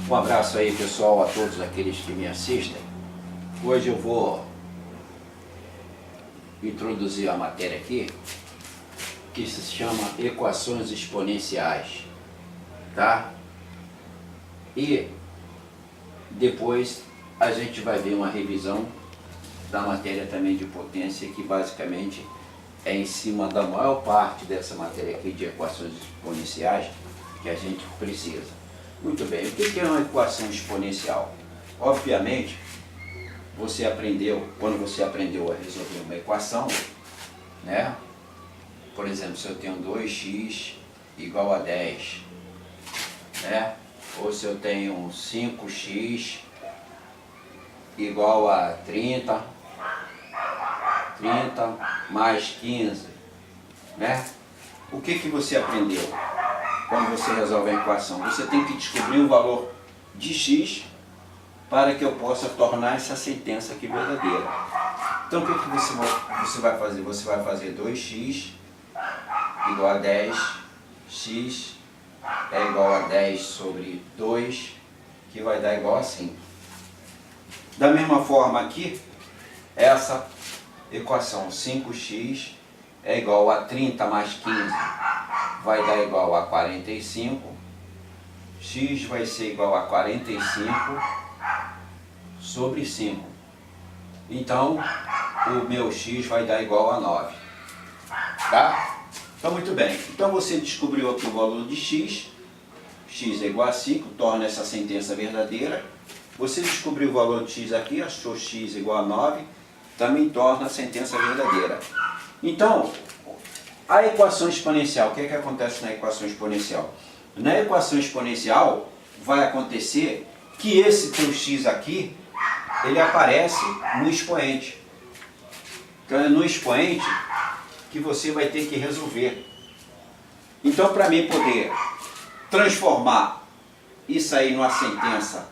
Um abraço aí, pessoal, a todos aqueles que me assistem. Hoje eu vou introduzir a matéria aqui que se chama equações exponenciais, tá? E depois a gente vai ver uma revisão da matéria também de potência, que basicamente é em cima da maior parte dessa matéria aqui de equações exponenciais que a gente precisa. Muito bem, o que é uma equação exponencial? Obviamente, você aprendeu, quando você aprendeu a resolver uma equação, né? Por exemplo, se eu tenho 2x igual a 10, né? Ou se eu tenho 5x igual a 30 mais 15, né? O que você aprendeu quando você resolve a equação? Você tem que descobrir o valor de x para que eu possa tornar essa sentença aqui verdadeira. Então o que você vai fazer? Você vai fazer 2x igual a 10, x é igual a 10 sobre 2, que vai dar igual a 5. Da mesma forma aqui, essa equação 5x é igual a 30 mais 15, vai dar igual a 45, x vai ser igual a 45 sobre 5. Então, o meu x vai dar igual a 9. Tá? Então, muito bem. Então, você descobriu aqui o valor de x. X é igual a 5, torna essa sentença verdadeira. Você descobriu o valor de x aqui, achou x igual a 9, também torna a sentença verdadeira. Então, a equação exponencial, o que acontece na equação exponencial? Na equação exponencial, vai acontecer que esse teu x aqui, ele aparece no expoente. Então, é no expoente que você vai ter que resolver. Então, para mim poder transformar isso aí numa sentença,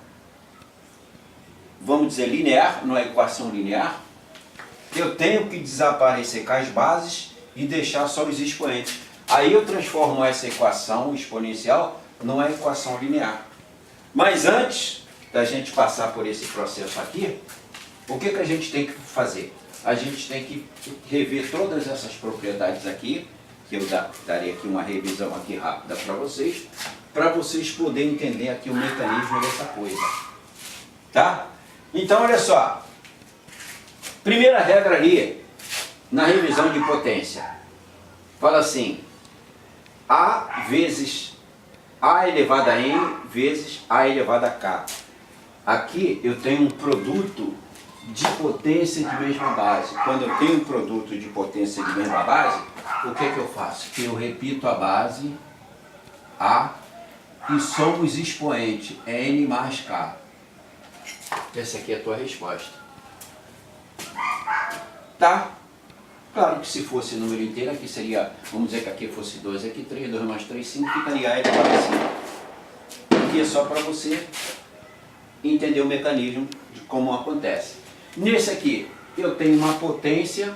vamos dizer, linear, numa equação linear, eu tenho que desaparecer com as bases e deixar só os expoentes. Aí eu transformo essa equação exponencial numa equação linear. Mas antes da gente passar por esse processo aqui, o que a gente tem que fazer? A gente tem que rever todas essas propriedades aqui, que eu darei aqui uma revisão aqui rápida para vocês poderem entender aqui o mecanismo dessa coisa. Tá? Então, olha só. Primeira regra ali, na revisão de potência. Fala assim, A vezes A elevado a N vezes A elevado a K. Aqui eu tenho um produto de potência de mesma base. Quando eu tenho um produto de potência de mesma base, o que eu faço? Eu repito a base A e somo os expoentes N mais K. Essa aqui é a tua resposta. Tá? Claro que se fosse número inteiro, aqui seria, vamos dizer que aqui fosse 2, aqui 3, 2 mais 3, 5, ficaria A elevado a 5. Aqui é só para você entender o mecanismo de como acontece. Nesse aqui, eu tenho uma potência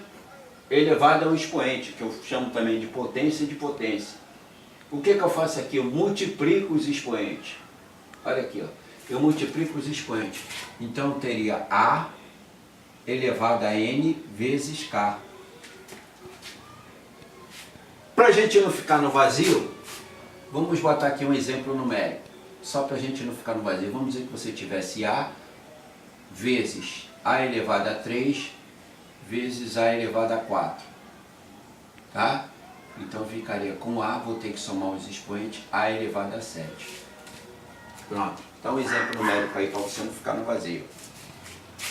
elevada ao expoente, que eu chamo também de potência de potência. O que eu faço aqui? Eu multiplico os expoentes. Olha aqui, ó. Eu multiplico os expoentes. Então, eu teria A elevado a N vezes K. Para a gente não ficar no vazio, vamos botar aqui um exemplo numérico. Só para a gente não ficar no vazio. Vamos dizer que você tivesse A vezes A elevado a 3 vezes A elevado a 4. Tá? Então ficaria com A, vou ter que somar os expoentes, A elevado a 7. Pronto. Então um exemplo numérico aí para você não ficar no vazio.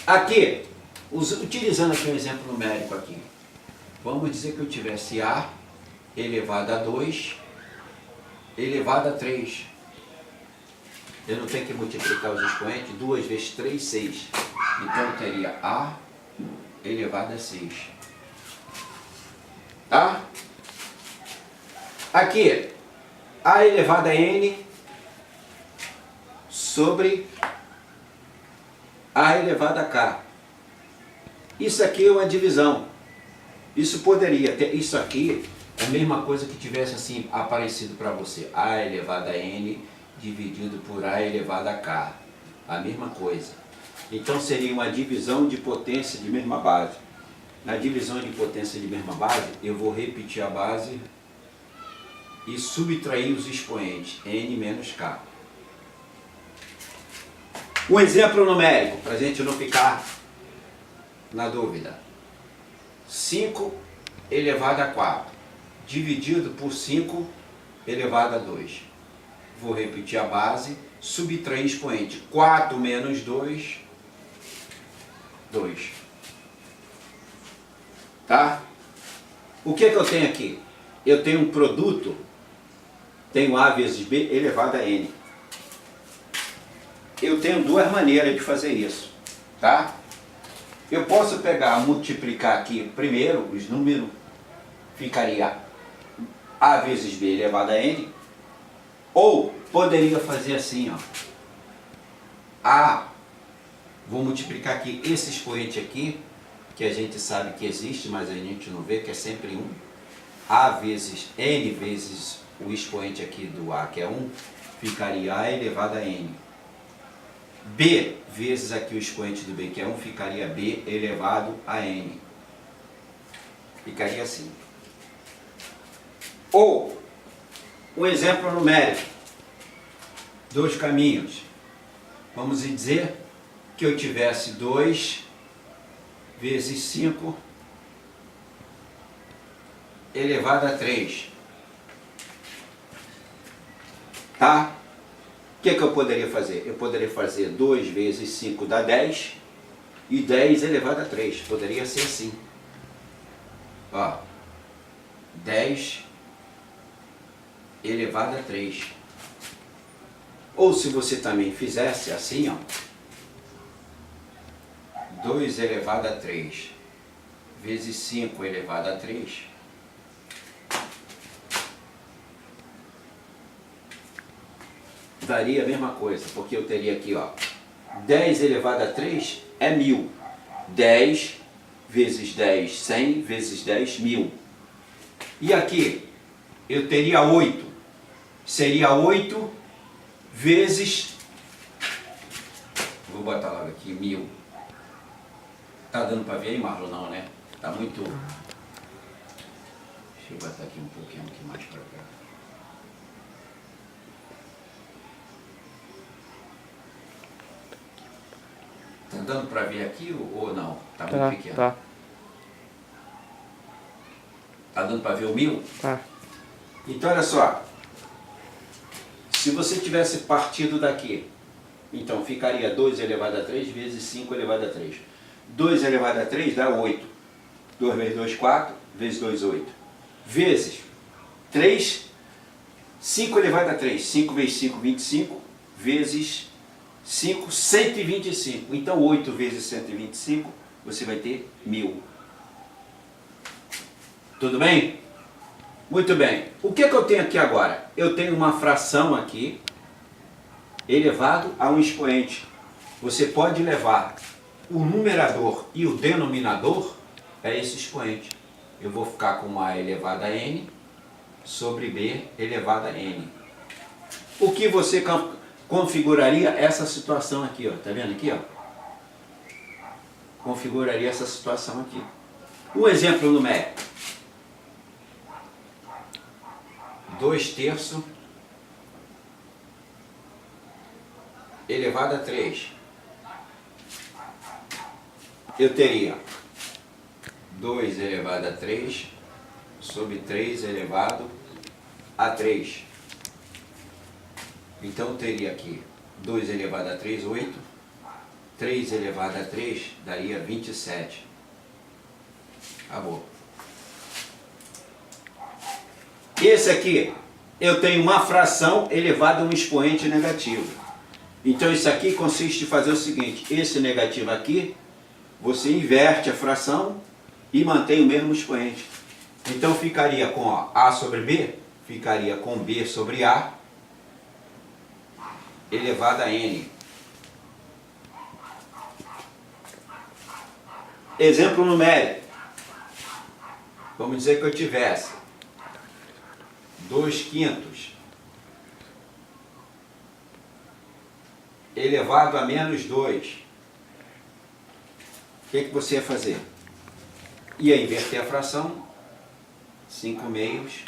Aqui, utilizando aqui um exemplo numérico aqui, vamos dizer que eu tivesse A elevado a 2 elevado a 3. Eu não tenho que multiplicar os expoentes, 2 vezes 3, 6. Então eu teria A elevado a 6. Tá? Aqui, A elevado a N sobre A elevado a K. Isso aqui é uma divisão. Isso poderia ter, isso aqui é a mesma coisa que tivesse assim aparecido para você. A elevado a N dividido por A elevado a K. A mesma coisa. Então seria uma divisão de potência de mesma base. Na divisão de potência de mesma base, eu vou repetir a base e subtrair os expoentes, N menos K. Um exemplo numérico, para a gente não ficar na dúvida. 5 elevado a 4, dividido por 5 elevado a 2. Vou repetir a base, subtrair expoente. 4 menos 2, 2. Tá? O que eu tenho aqui? Eu tenho um produto, tenho A vezes B elevado a N. Eu tenho duas maneiras de fazer isso, tá? Eu posso pegar, multiplicar aqui primeiro os números, ficaria A vezes B elevado a N, ou poderia fazer assim, ó. A, vou multiplicar aqui esse expoente aqui, que a gente sabe que existe, mas a gente não vê, que é sempre 1. A vezes N vezes o expoente aqui do A, que é 1, ficaria A elevado a N. B vezes aqui o expoente do B, que é 1, ficaria B elevado a N. Ficaria assim. Ou, um exemplo numérico. 2 caminhos. Vamos dizer que eu tivesse 2 vezes 5 elevado a 3. Tá? O que eu poderia fazer? Eu poderia fazer 2 vezes 5 dá 10 e 10 elevado a 3. Poderia ser assim. Ó, 10 elevado a 3. Ou se você também fizesse assim, ó, 2 elevado a 3 vezes 5 elevado a 3. Daria a mesma coisa, porque eu teria aqui, ó, 10 elevado a 3 é 1000. 10 vezes 10, 100 vezes 10, 1000. E aqui, eu teria 8. Seria 8 vezes... Vou botar logo aqui, 1000. Tá dando para ver aí, Marlon? Não, né? Tá muito... Deixa eu botar aqui um pouquinho aqui mais para cá. Tá dando para ver aqui ou não? Tá muito pequeno. Tá. Tá dando para ver o 1000? Tá. Então, olha só. Se você tivesse partido daqui, então ficaria 2 elevado a 3 vezes 5 elevado a 3. 2 elevado a 3 dá 8. 2 vezes 2, 4. Vezes 2, 8. Vezes 3, 5 elevado a 3. 5 vezes 5, 25. Vezes 5, 125. Então 8 vezes 125, você vai ter 1000. Tudo bem? Muito bem. O que eu tenho aqui agora? Eu tenho uma fração aqui, elevado a um expoente. Você pode levar o numerador e o denominador a esse expoente. Eu vou ficar com A elevado a N sobre B elevado a N. O que você configuraria essa situação aqui, ó. Tá vendo aqui, ó? Configuraria essa situação aqui. Um exemplo numérico. 2 terços elevado a 3. Eu teria 2 elevado a 3 sobre 3 elevado a 3. Então eu teria aqui 2 elevado a 3, 8. 3 elevado a 3 daria 27. Acabou. Esse aqui, eu tenho uma fração elevada a um expoente negativo. Então isso aqui consiste em fazer o seguinte: esse negativo aqui, você inverte a fração e mantém o mesmo expoente. Então ficaria com, ó, A sobre B, ficaria com B sobre A elevado a N. Exemplo numérico. Vamos dizer que eu tivesse 2/5 elevado a menos 2. O que você ia fazer? Ia inverter a fração, 5 meios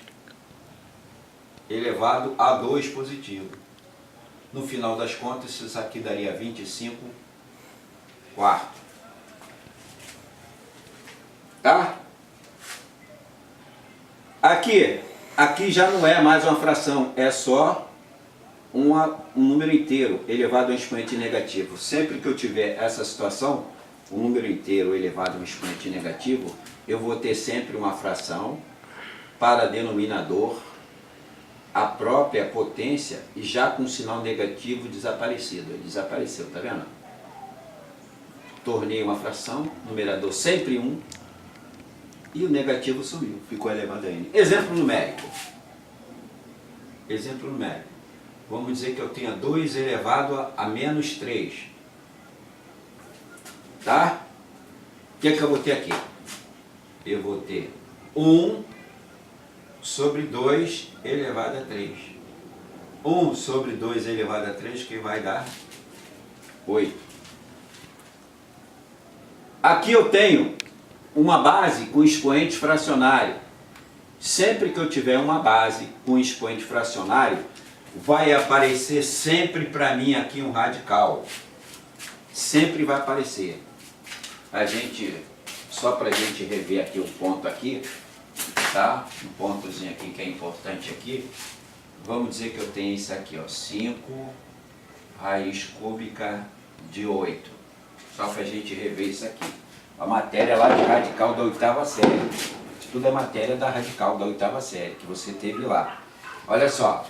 elevado a 2 positivo. No final das contas, isso aqui daria 25 quartos. Tá? Aqui já não é mais uma fração, é só um número inteiro elevado a um expoente negativo. Sempre que eu tiver essa situação, um número inteiro elevado a um expoente negativo, eu vou ter sempre uma fração para denominador, a própria potência e já com sinal negativo desaparecido. Ele desapareceu, tá vendo? Tornei uma fração, numerador sempre 1, e o negativo sumiu, ficou elevado a n. Exemplo numérico. Exemplo numérico. Vamos dizer que eu tenha 2 elevado a menos 3. Tá? O que é que eu vou ter aqui? Eu vou ter 1 sobre 2 elevado a 3. 1 sobre 2 elevado a 3, que vai dar 8. Aqui eu tenho uma base com expoente fracionário. Sempre que eu tiver uma base com expoente fracionário, vai aparecer sempre para mim aqui um radical. Sempre vai aparecer. Só para a gente rever aqui o ponto aqui, tá? Um pontozinho aqui que é importante aqui. Vamos dizer que eu tenho isso aqui, ó, 5 raiz cúbica de 8. Só para a gente rever isso aqui. A matéria lá de radical da 8ª série. Isso tudo é matéria da radical da 8ª série, que você teve lá. Olha só.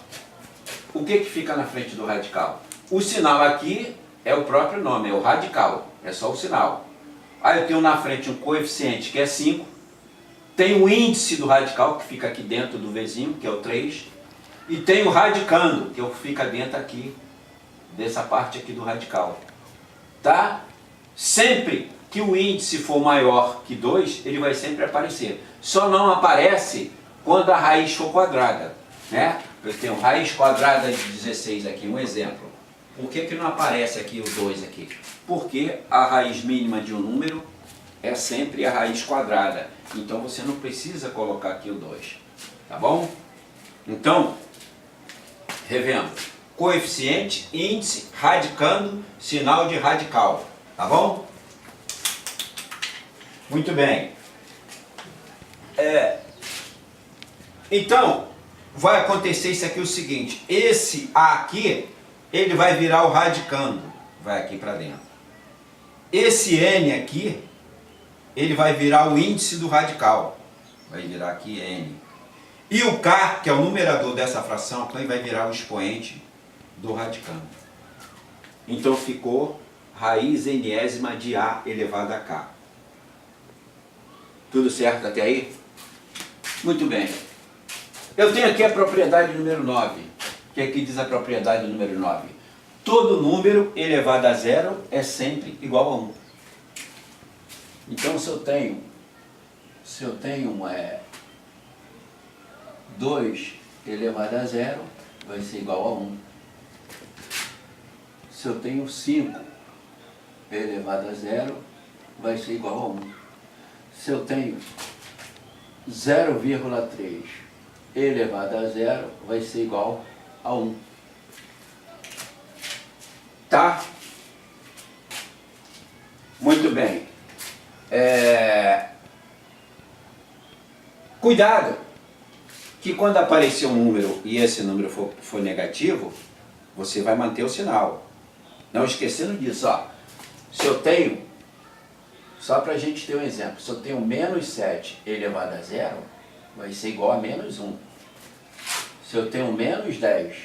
O que fica na frente do radical? O sinal aqui é o próprio nome, é o radical. É só o sinal. Aí eu tenho na frente um coeficiente que é 5. Tem o índice do radical, que fica aqui dentro do vizinho, que é o 3. E tem o radicando, que fica dentro aqui, dessa parte aqui do radical. Tá? Sempre que o índice for maior que 2, ele vai sempre aparecer. Só não aparece quando a raiz for quadrada. Né? Eu tenho raiz quadrada de 16 aqui, um exemplo. Por que não aparece aqui o 2 aqui? Porque a raiz mínima de um número é sempre a raiz quadrada. Então você não precisa colocar aqui o 2. Tá bom? Então, revendo. Coeficiente, índice, radicando, sinal de radical. Tá bom? Muito bem. Então, vai acontecer isso aqui o seguinte. Esse A aqui, ele vai virar o radicando. Vai aqui para dentro. Esse N aqui, ele vai virar o índice do radical. Vai virar aqui N. E o K, que é o numerador dessa fração, também vai virar o expoente do radicando. Então ficou raiz enésima de A elevado a K. Tudo certo até aí? Muito bem. Eu tenho aqui a propriedade número 9. O que aqui diz a propriedade número 9? Todo número elevado a zero é sempre igual a 1. Então se eu tenho 2 elevado a zero, vai ser igual a 1. Se eu tenho 5 elevado a zero, vai ser igual a 1. Se eu tenho 0,3 elevado a zero, vai ser igual a 1. Tá? Muito bem. Cuidado, que quando aparecer um número e esse número for negativo, você vai manter o sinal. Não esquecendo disso, ó. Se eu tenho, só para a gente ter um exemplo, se eu tenho menos 7 elevado a zero, vai ser igual a menos 1. Se eu tenho menos 10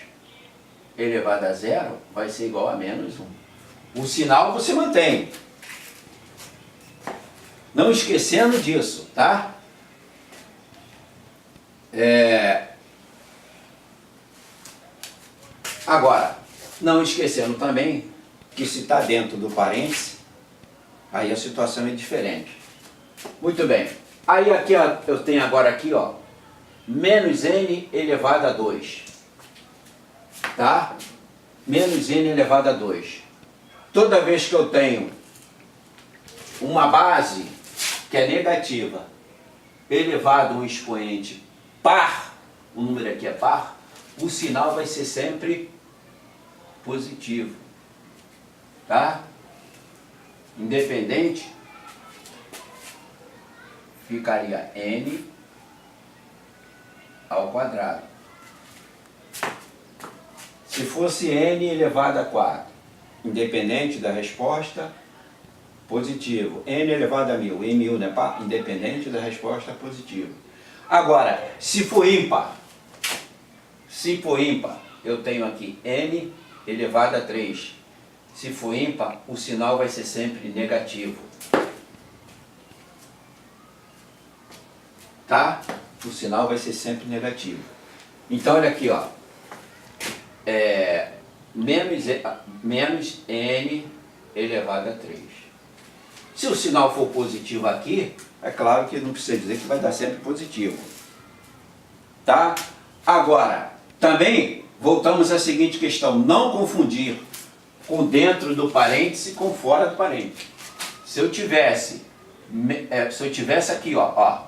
elevado a zero, vai ser igual a menos 1. O sinal você mantém. Não esquecendo disso, tá? Agora, não esquecendo também que se está dentro do parêntese, aí a situação é diferente. Muito bem. Aí aqui, ó, eu tenho agora aqui, ó, menos n elevado a 2. Tá? menos n elevado a 2. Toda vez que eu tenho uma base que é negativa, elevado a um expoente par, o número aqui é par, o sinal vai ser sempre positivo. Tá? Independente, ficaria n ao quadrado. Se fosse n elevado a 4, independente da resposta, positivo. N elevado a 1000, em 1000, né? Independente da resposta, positivo. Agora, se for ímpar, eu tenho aqui n elevado a 3. Se for ímpar, o sinal vai ser sempre negativo. Tá? O sinal vai ser sempre negativo. Então, olha aqui, ó. Menos n elevado a 3. Se o sinal for positivo aqui, é claro que não precisa dizer que vai dar sempre positivo. Tá? Agora, também voltamos à seguinte questão: não confundir com dentro do parêntese com fora do parêntese. Se eu tivesse aqui, ó,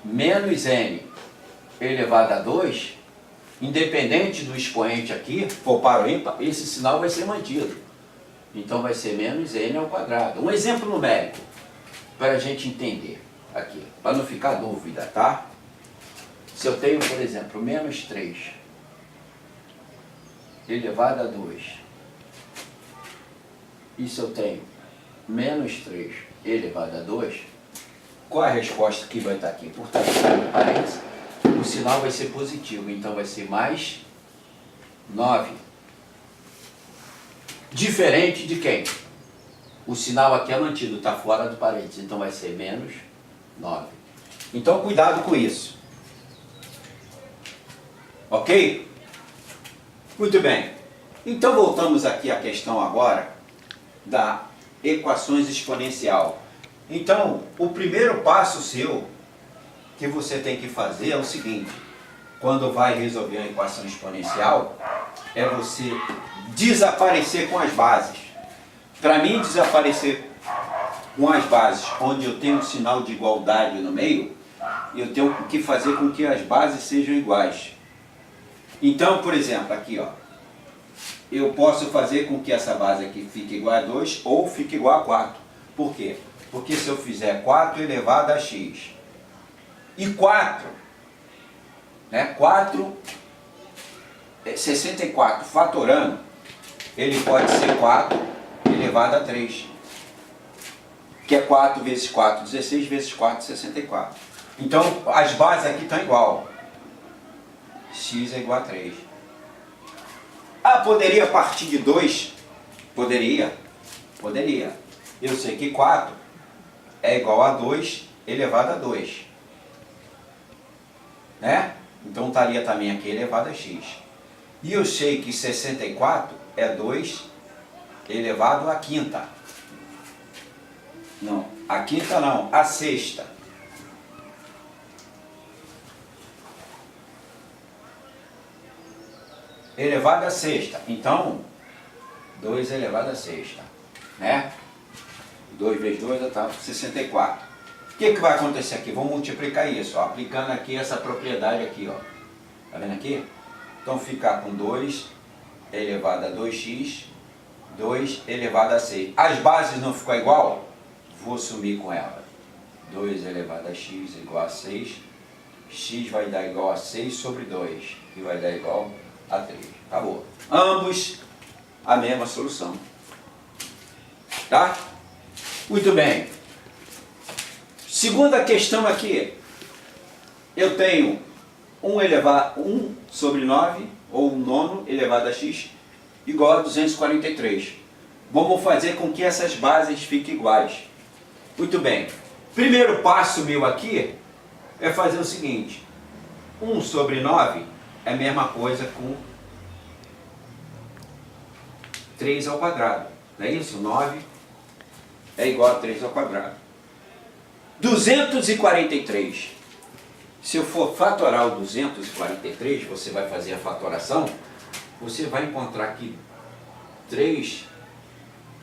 menos n elevado a 2, independente do expoente aqui, for par ou ímpar, esse sinal vai ser mantido. Então vai ser menos n ao quadrado. Um exemplo numérico, para a gente entender aqui, para não ficar dúvida, tá? Se eu tenho, por exemplo, menos 3 elevado a 2, e se eu tenho menos 3 elevado a 2, qual é a resposta que vai estar aqui? Por estar no parênteses, o sinal vai ser positivo, então vai ser mais 9. Diferente de quem? O sinal aqui é mantido, está fora do parênteses, então vai ser menos 9. Então cuidado com isso. Ok? Muito bem. Então voltamos aqui à questão agora da equações exponencial. Então, o primeiro passo seu que você tem que fazer é o seguinte: quando vai resolver uma equação exponencial, é você desaparecer com as bases. Para mim, desaparecer com as bases, onde eu tenho um sinal de igualdade no meio, eu tenho que fazer com que as bases sejam iguais. Então, por exemplo, aqui, ó, eu posso fazer com que essa base aqui fique igual a 2 ou fique igual a 4. Por quê? Porque se eu fizer 4 elevado a x e 4, né, 64 fatorando, ele pode ser 4 elevado a 3, que é 4 vezes 4, 16 vezes 4, 64. Então, as bases aqui estão igual. X é igual a 3. Ah, poderia partir de 2? Poderia. Eu sei que 4 é igual a 2 elevado a 2. Né? Então estaria também aqui elevado a x. E eu sei que 64 é 2 elevado à quinta. Não, a quinta não, a sexta. Elevado a sexta. Então, 2 elevado a sexta. Né? 2 vezes 2 dá 64. O que vai acontecer aqui? Vamos multiplicar isso, ó, aplicando aqui essa propriedade aqui, ó. Tá vendo aqui? Então ficar com 2 elevado a 2x, 2 elevado a 6. As bases não ficam igual? Vou sumir com ela. 2 elevado a x igual a 6. X vai dar igual a 6 sobre 2, que vai dar igual a 3. Acabou. Ambos a mesma solução. Tá? Muito bem. Segunda questão aqui. Eu tenho 1 sobre 9, ou 9 elevado a x, igual a 243. Vamos fazer com que essas bases fiquem iguais. Muito bem. Primeiro passo meu aqui é fazer o seguinte. 1 sobre 9 é a mesma coisa com 3 ao quadrado. Não é isso? 9 é igual a 3 ao quadrado. 243. Se eu for fatorar o 243, você vai fazer a fatoração, você vai encontrar aqui 3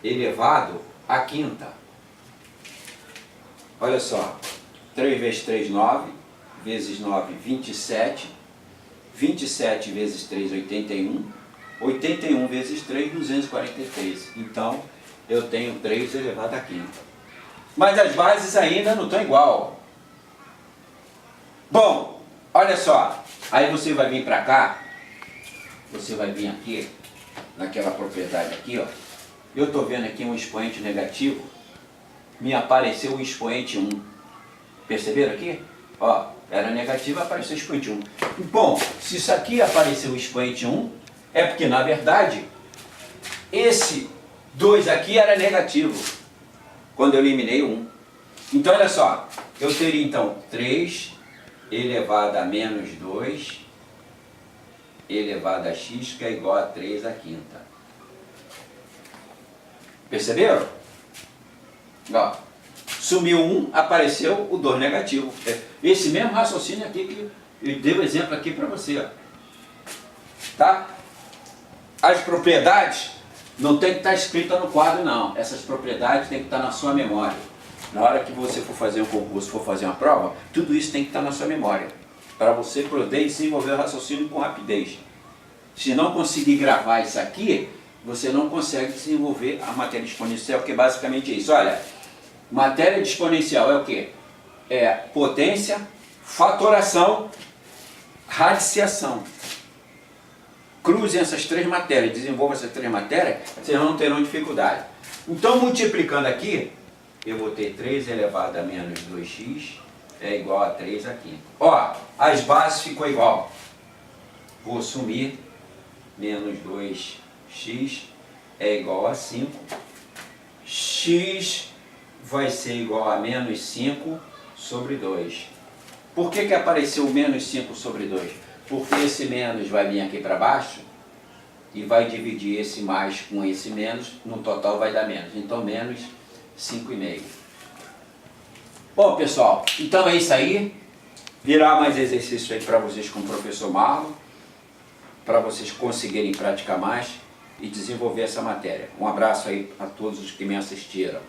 elevado à quinta. Olha só, 3 vezes 3, 9, vezes 9, 27, 27 vezes 3, 81, 81 vezes 3, 243. Então, eu tenho 3 elevado à quinta. Mas as bases ainda não estão igual. Bom, olha só, aí você vai vir para cá, você vai vir aqui, naquela propriedade aqui, ó. Eu estou vendo aqui um expoente negativo, me apareceu o expoente 1. Perceberam aqui? Ó, era negativo, apareceu o expoente 1. Bom, se isso aqui apareceu o expoente 1, é porque, na verdade, esse 2 aqui era negativo, quando eu eliminei o 1. Então, olha só, eu teria, então, 3 elevado a menos 2 elevado a x, que é igual a 3 à quinta. Perceberam? Ó, sumiu 1, apareceu o 2 negativo. Esse mesmo raciocínio aqui que eu dei o exemplo aqui para você. Ó. Tá? As propriedades não tem que estar escritas no quadro, não. Essas propriedades tem que estar na sua memória. Na hora que você for fazer um concurso, for fazer uma prova, tudo isso tem que estar na sua memória, para você poder desenvolver o raciocínio com rapidez. Se não conseguir gravar isso aqui, você não consegue desenvolver a matéria exponencial, que é basicamente isso. Olha, matéria de exponencial é o quê? É potência, fatoração, radiciação. Cruzem essas 3 matérias, desenvolvam essas 3 matérias, vocês não terão dificuldade. Então, multiplicando aqui, eu vou ter 3 elevado a menos 2x é igual a 3 à quinta. Ó, as bases ficou igual. Vou sumir, menos 2x é igual a 5. X vai ser igual a menos 5 sobre 2. Por que apareceu menos 5 sobre 2? Porque esse menos vai vir aqui para baixo e vai dividir esse mais com esse menos, no total vai dar menos. Então, menos 5,5. Bom, pessoal, então é isso aí. Virá mais exercício aí para vocês com o professor Marlon, para vocês conseguirem praticar mais e desenvolver essa matéria. Um abraço aí a todos os que me assistiram.